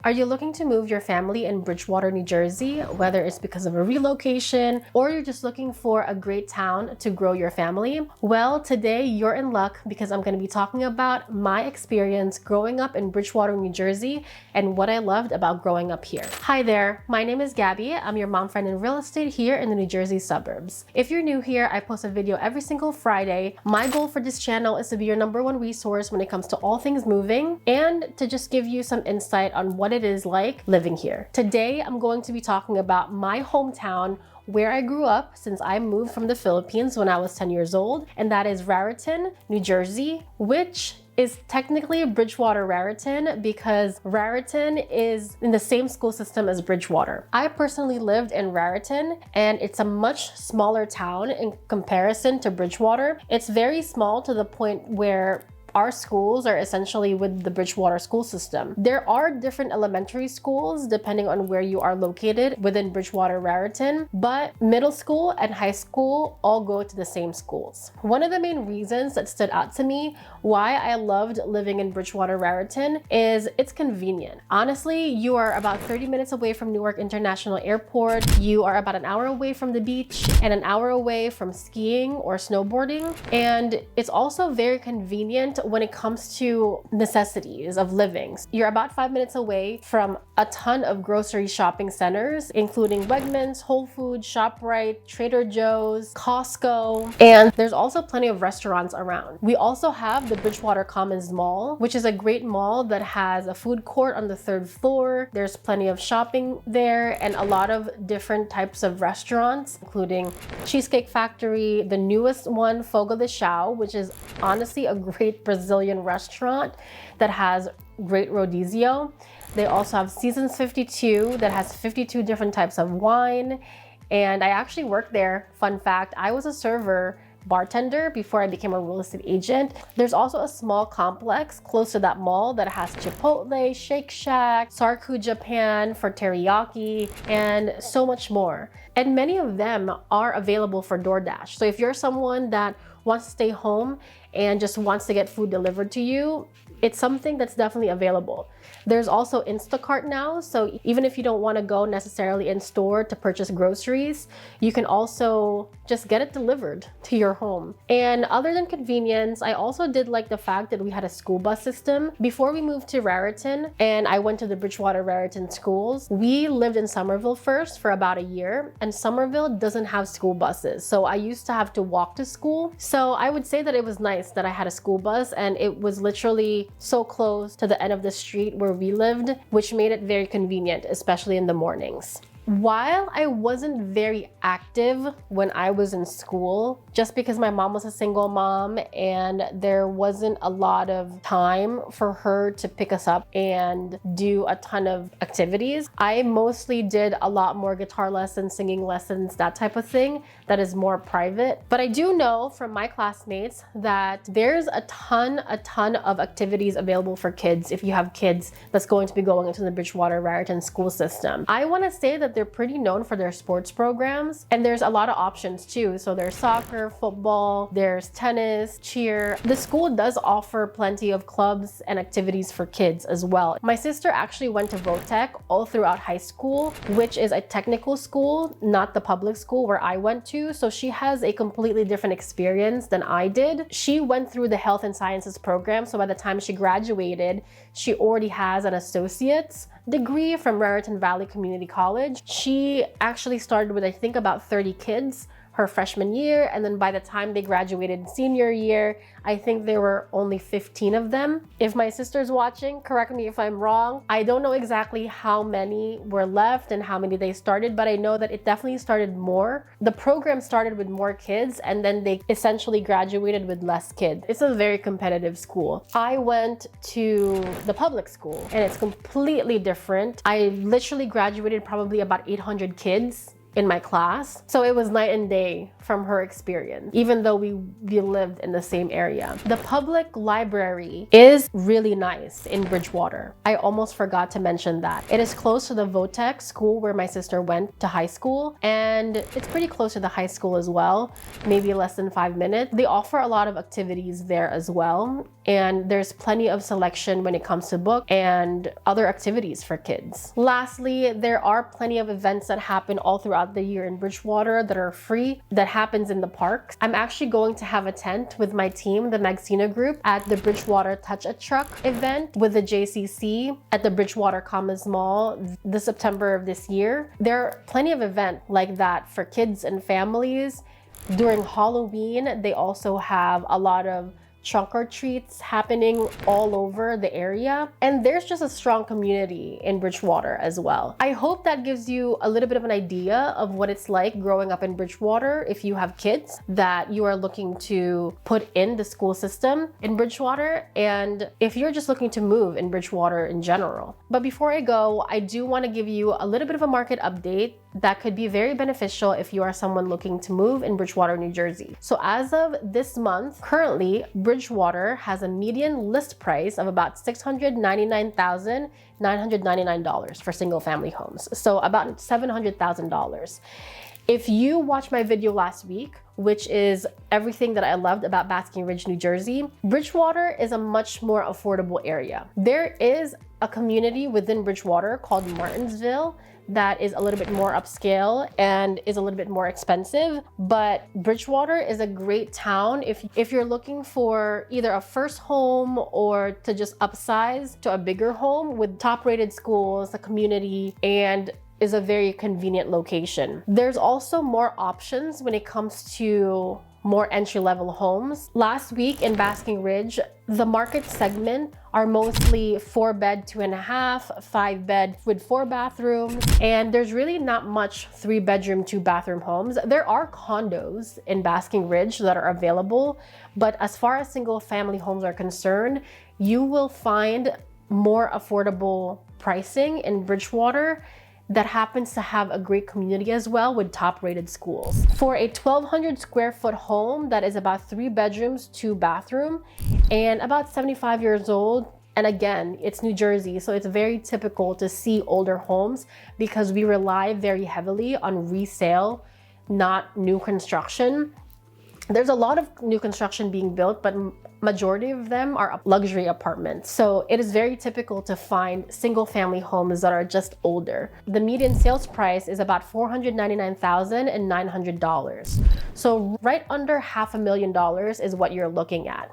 Are you looking to move your family in Bridgewater, New Jersey, whether it's because of a relocation or you're just looking for a great town to grow your family? Well, today you're in luck because I'm going to be talking about my experience growing up in Bridgewater, New Jersey, and what I loved about growing up here. Hi there, my name is Gabby. I'm your mom friend in real estate here in the New Jersey suburbs. If you're new here, I post a video every single Friday. My goal for this channel is to be your #1 resource when it comes to all things moving and to just give you some insight on what it is like living here. Today, I'm going to be talking about my hometown, where I grew up since I moved from the Philippines when I was 10 years old, and that is Raritan, New Jersey, which is technically Bridgewater-Raritan because Raritan is in the same school system as Bridgewater. I personally lived in Raritan, and it's a much smaller town in comparison to Bridgewater. It's very small to the point where our schools are essentially with the Bridgewater school system. There are different elementary schools depending on where you are located within Bridgewater-Raritan, but middle school and high school all go to the same schools. One of the main reasons that stood out to me why I loved living in Bridgewater-Raritan is it's convenient. Honestly, you are about 30 minutes away from Newark International Airport. You are about an hour away from the beach and an hour away from skiing or snowboarding. And it's also very convenient when it comes to necessities of living. You're about 5 minutes away from a ton of grocery shopping centers, including Wegmans, Whole Foods, ShopRite, Trader Joe's, Costco, and there's also plenty of restaurants around. We also have the Bridgewater Commons Mall, which is a great mall that has a food court on the 3rd floor. There's plenty of shopping there and a lot of different types of restaurants, including Cheesecake Factory, the newest one, Fogo de Chao, which is honestly a great Brazilian restaurant that has great rodizio. They also have Seasons 52 that has 52 different types of wine. And I actually worked there. Fun fact, I was a server bartender before I became a real estate agent. There's also a small complex close to that mall that has Chipotle, Shake Shack, Sarku Japan for teriyaki, and so much more. And many of them are available for DoorDash. So if you're someone that wants to stay home and just wants to get food delivered to you, it's something that's definitely available. There's also Instacart now, so even if you don't want to go necessarily in store to purchase groceries, you can also just get it delivered to your home. And other than convenience, I also did like the fact that we had a school bus system. Before we moved to Raritan and I went to the Bridgewater-Raritan schools, we lived in Somerville first for about a year, and Somerville doesn't have school buses. So I used to have to walk to school. So I would say that it was nice that I had a school bus, and it was literally so close to the end of the street where we lived, which made it very convenient, especially in the mornings. While I wasn't very active when I was in school, just because my mom was a single mom and there wasn't a lot of time for her to pick us up and do a ton of activities, I mostly did a lot more guitar lessons, singing lessons, that type of thing that is more private. But I do know from my classmates that there's a ton of activities available for kids if you have kids that's going to be going into the Bridgewater-Raritan school system. I want to say that they're pretty known for their sports programs, and there's a lot of options too. So there's soccer, football, there's tennis, cheer. The school does offer plenty of clubs and activities for kids as well. My sister actually went to VOTEC all throughout high school, which is a technical school, not the public school where I went to. So she has a completely different experience than I did. She went through the health and sciences program, so by the time she graduated, she already has an associate's degree from Raritan Valley Community College. She actually started with, I think, about 30 kids her freshman year, and then by the time they graduated senior year, I think there were only 15 of them. If my sister's watching, correct me if I'm wrong. I don't know exactly how many were left and how many they started, but I know that it definitely started more. The program started with more kids, and then they essentially graduated with less kids. It's a very competitive school. I went to the public school, and it's completely different. I literally graduated probably about 800 kids in my class. So it was night and day from her experience, even though we lived in the same area. The public library is really nice in Bridgewater. I almost forgot to mention that. It is close to the VOTEC school where my sister went to high school, and it's pretty close to the high school as well, maybe less than 5 minutes. They offer a lot of activities there as well. and there's plenty of selection when it comes to book and other activities for kids. Lastly, there are plenty of events that happen all throughout the year in Bridgewater that are free, that happens in the parks. I'm actually going to have a tent with my team, the Magsino group, at the Bridgewater Touch a Truck event with the JCC at the Bridgewater Commons Mall this September of this year. There are plenty of events like that for kids and families. During Halloween, they also have a lot of trunk or treats happening all over the area, and there's just a strong community in Bridgewater as well. I hope that gives you a little bit of an idea of what it's like growing up in Bridgewater if you have kids that you are looking to put in the school system in Bridgewater, and if you're just looking to move in Bridgewater in general. But before I go, I do want to give you a little bit of a market update that could be very beneficial if you are someone looking to move in Bridgewater, New Jersey. So as of this month, currently, Bridgewater has a median list price of about $699,999 for single family homes. So about $700,000. If you watched my video last week, which is everything that I loved about Basking Ridge, New Jersey, Bridgewater is a much more affordable area. There is a community within Bridgewater called Martinsville that is a little bit more upscale and is a little bit more expensive, but Bridgewater is a great town if you're looking for either a first home or to just upsize to a bigger home with top-rated schools, a community, and is a very convenient location. There's also more options when it comes to more entry-level homes. Last week in Basking Ridge, the market segment are mostly 4-bed, 2.5, 5-bed with 4 bathrooms, and there's really not much 3-bedroom, 2-bathroom homes. There are condos in Basking Ridge that are available, but as far as single-family homes are concerned, you will find more affordable pricing in Bridgewater that happens to have a great community as well with top-rated schools. For a 1,200 square foot home that is about 3 bedrooms, 2 bathroom, and about 75 years old, and again, it's New Jersey, so it's very typical to see older homes because we rely very heavily on resale, not new construction. There's a lot of new construction being built, but majority of them are luxury apartments. So it is very typical to find single family homes that are just older. The median sales price is about $499,900. So right under $500,000 is what you're looking at.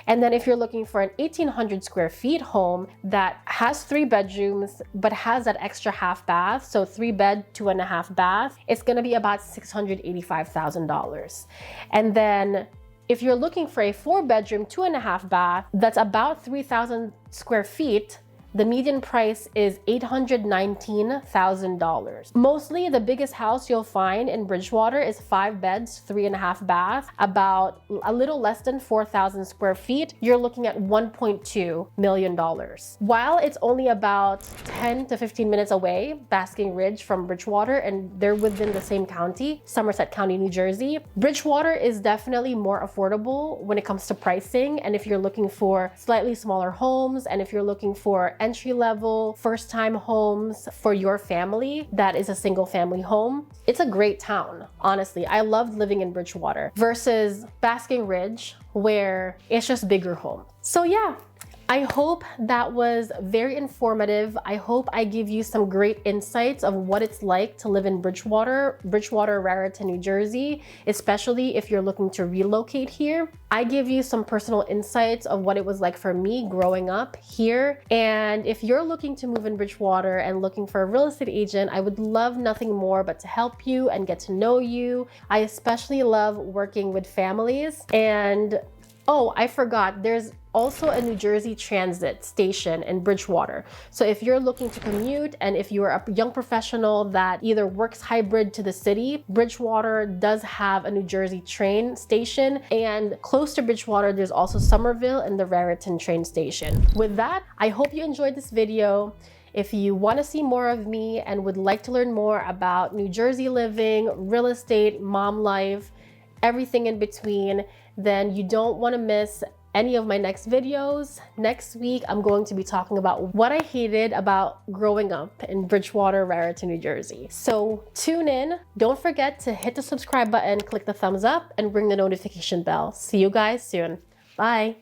And then if you're looking for an 1,800 square feet home that has 3 bedrooms, but has that extra half bath, so 3-bed, 2.5 bath, it's gonna be about $685,000. And then if you're looking for a 4-bedroom, 2.5 bath, that's about 3,000 square feet, the median price is $819,000. Mostly the biggest house you'll find in Bridgewater is 5 beds, 3.5 baths, about a little less than 4,000 square feet. You're looking at $1.2 million. While it's only about 10 to 15 minutes away, Basking Ridge from Bridgewater, and they're within the same county, Somerset County, New Jersey, Bridgewater is definitely more affordable when it comes to pricing. And if you're looking for slightly smaller homes, and if you're looking for entry-level, first-time homes for your family that is a single-family home, it's a great town. Honestly, I loved living in Bridgewater versus Basking Ridge, where it's just bigger home. So yeah, I hope that was very informative. I hope I give you some great insights of what it's like to live in Bridgewater-Raritan, New Jersey, especially if you're looking to relocate here. I give you some personal insights of what it was like for me growing up here. And if you're looking to move in Bridgewater and looking for a real estate agent, I would love nothing more but to help you and get to know you. I especially love working with families. And oh, I forgot, there's also a New Jersey Transit station in Bridgewater. So if you're looking to commute and if you're a young professional that either works hybrid to the city, Bridgewater does have a New Jersey train station. And close to Bridgewater, there's also Somerville and the Raritan train station. With that, I hope you enjoyed this video. If you want to see more of me and would like to learn more about New Jersey living, real estate, mom life, everything in between, then you don't want to miss any of my next videos. Next week, I'm going to be talking about what I hated about growing up in Bridgewater-Raritan, New Jersey. So tune in. Don't forget to hit the subscribe button, click the thumbs up, and ring the notification bell. See you guys soon. Bye.